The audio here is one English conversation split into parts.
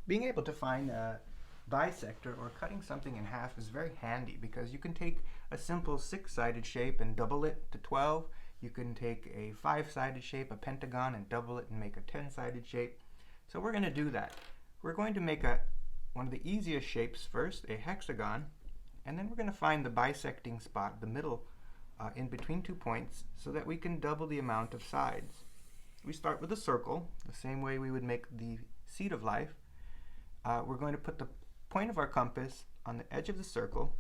Being able to find a bisector or cutting something in half is very handy because you can take a simple 6-sided shape and double it to 12. You can take a 5-sided shape, a pentagon, and double it and make a 10-sided shape. So we're going to do that. We're going to make one of the easiest shapes first, a hexagon, and then we're going to find the bisecting spot, the middle, in between 2 points, so that we can double the amount of sides. We start with a circle, the same way we would make the seed of life. We're going to put the point of our compass on the edge of the circle,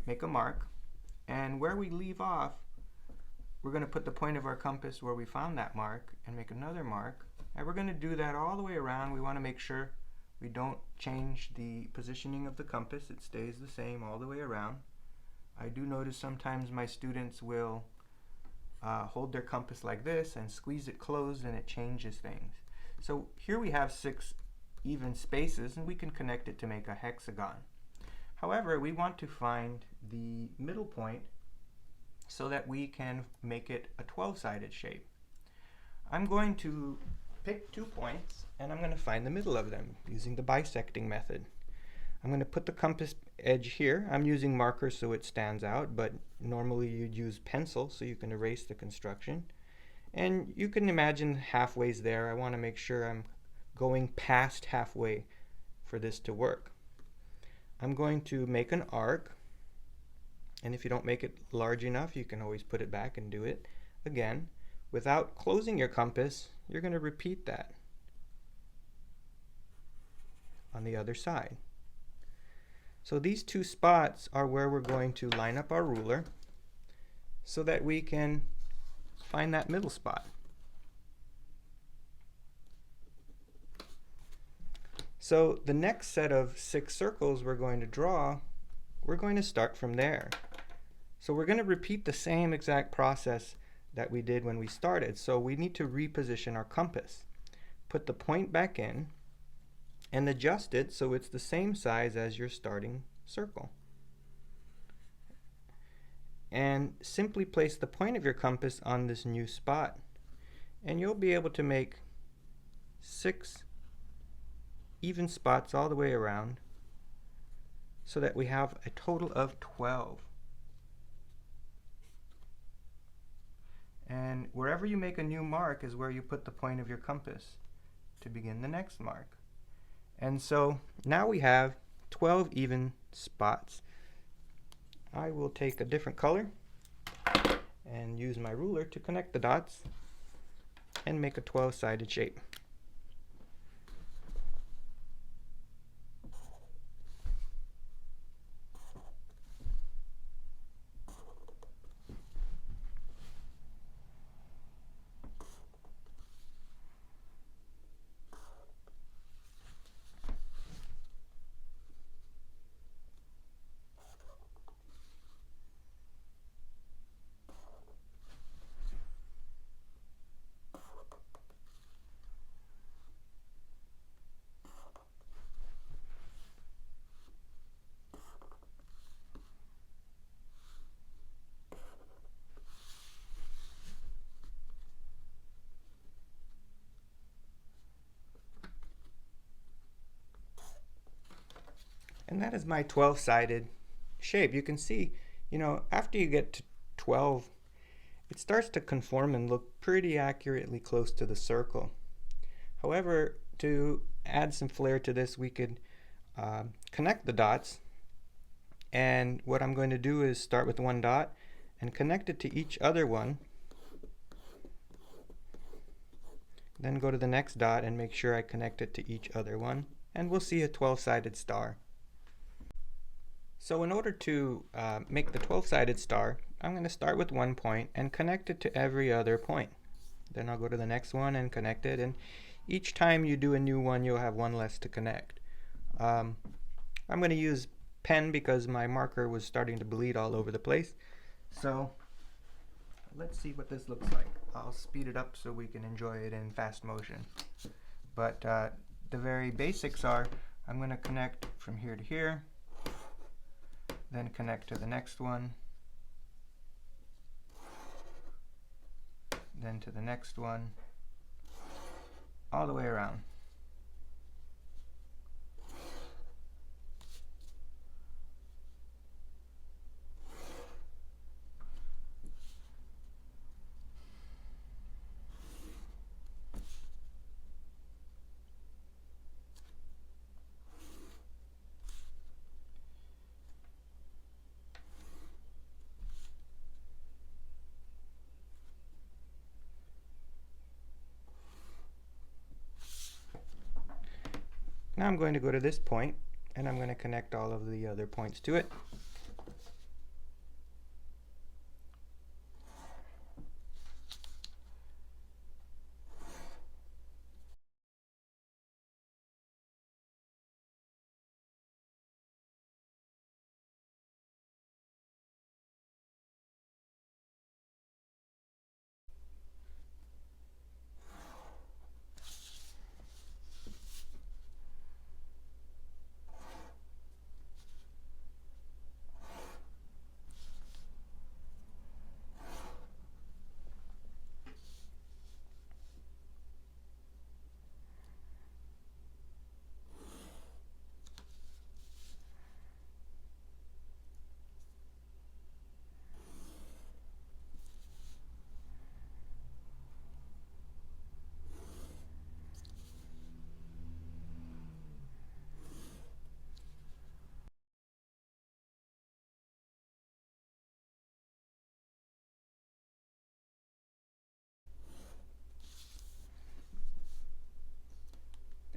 make a mark, and where we leave off, we're going to put the point of our compass where we found that mark and make another mark. And we're going to do that all the way around. We want to make sure we don't change the positioning of the compass. It stays the same all the way around. I do notice sometimes my students will hold their compass like this and squeeze it closed, and it changes things. So here we have 6 even spaces, and we can connect it to make a hexagon. However, we want to find the middle point so that we can make it a 12-sided shape. I'm going to pick 2 points, and I'm going to find the middle of them using the bisecting method. I'm going to put the compass edge here. I'm using markers so it stands out, but normally you'd use pencil so you can erase the construction. And you can imagine halfway's there. I want to make sure I'm going past halfway for this to work. I'm going to make an arc, and if you don't make it large enough, you can always put it back and do it again. Without closing your compass, you're going to repeat that on the other side. So these 2 spots are where we're going to line up our ruler so that we can find that middle spot. So the next set of 6 circles we're going to draw, we're going to start from there. So we're going to repeat the same exact process that we did when we started. So we need to reposition our compass. Put the point back in and adjust it so it's the same size as your starting circle. And simply place the point of your compass on this new spot, and you'll be able to make 6 even spots all the way around so that we have a total of 12. And wherever you make a new mark is where you put the point of your compass to begin the next mark. And so now we have 12 even spots. I will take a different color and use my ruler to connect the dots and make a 12-sided shape. And that is my 12-sided shape. You can see, after you get to 12, it starts to conform and look pretty accurately close to the circle. However, to add some flair to this, we could connect the dots. And what I'm going to do is start with 1 dot and connect it to each other one. Then go to the next dot and make sure I connect it to each other one. And we'll see a 12-sided star. So in order to make the 12-sided star, I'm going to start with 1 point and connect it to every other point. Then I'll go to the next one and connect it, and each time you do a new one, you'll have 1 less to connect. I'm going to use pen because my marker was starting to bleed all over the place. So let's see what this looks like. I'll speed it up so we can enjoy it in fast motion. But the very basics are, I'm going to connect from here to here, then connect to the next one, then to the next one, all the way around. Now I'm going to go to this point, and I'm going to connect all of the other points to it.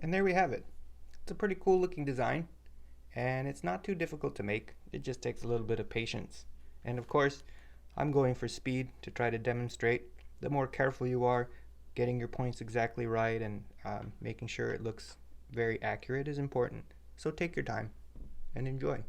And there we have it. It's a pretty cool looking design, and it's not too difficult to make. It just takes a little bit of patience. And of course, I'm going for speed to try to demonstrate. The more careful you are, getting your points exactly right and making sure it looks very accurate is important. So take your time and enjoy.